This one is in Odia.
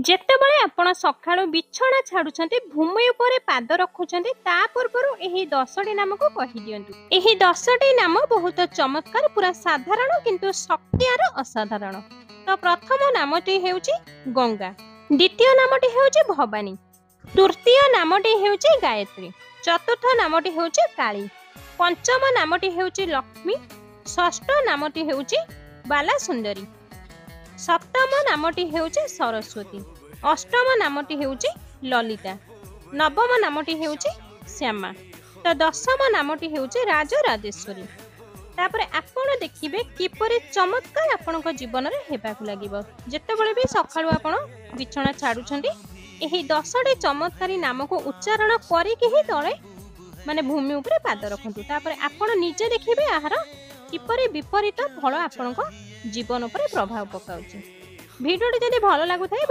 ଯେତେବେଳେ ଆପଣ ସକାଳୁ ବିଛଣା ଛାଡୁଛନ୍ତି ଭୂମି ଉପରେ ପାଦ ରଖୁଛନ୍ତି ତା ପୂର୍ବରୁ ଏହି 10ଟି ନାମକୁ କହିଦିଅନ୍ତୁ। ଏହି 10ଟି ନାମ ବହୁତ ଚମତ୍କାର, ପୁରା ସାଧାରଣ କିନ୍ତୁ ଶକ୍ତିଆର ଅସାଧାରଣ। ତ ପ୍ରଥମ ନାମଟି ହେଉଛି ଗଙ୍ଗା, ଦ୍ୱିତୀୟ ନାମଟି ହେଉଛି ଭବାନୀ, ତୃତୀୟ ନାମଟି ହେଉଛି ଗାୟତ୍ରୀ, ଚତୁର୍ଥ ନାମଟି ହେଉଛି କାଳୀ, ପଞ୍ଚମ ନାମଟି ହେଉଛି ଲକ୍ଷ୍ମୀ, ଷଷ୍ଠ ନାମଟି ହେଉଛି ବାଲାସୁନ୍ଦରୀ, ସପ୍ତମ ନାମଟି ହେଉଛି ସରସ୍ୱତୀ, ଅଷ୍ଟମ ନାମଟି ହେଉଛି ଲଳିତା, ନବମ ନାମଟି ହେଉଛି ଶ୍ୟାମା, ତ ଦଶମ ନାମଟି ହେଉଛି ରାଜରାଜେଶ୍ୱରୀ। ତାପରେ ଆପଣ ଦେଖିବେ କିପରି ଚମତ୍କାର ଆପଣଙ୍କ ଜୀବନରେ ହେବାକୁ ଲାଗିବ। ଯେତେବେଳେ ବି ସକାଳୁ ଆପଣ ବିଛଣା ଛାଡୁଛନ୍ତି ଏହି 10ଟି ଚମତ୍କାରୀ ନାମକୁ ଉଚ୍ଚାରଣ କରିକି ହିଁ ତଳେ ମାନେ ଭୂମି ଉପରେ ପାଦ ରଖନ୍ତୁ। ତାପରେ ଆପଣ ନିଜେ ଦେଖିବେ ଏହାର କିପରି ବିପରୀତ ଫଳ ଆପଣଙ୍କ ଜୀବନ ଉପରେ ପ୍ରଭାବ ପକାଉଛି। ଭିଡ଼ିଓଟି ଯଦି ଭଲ ଲାଗୁଥାଏ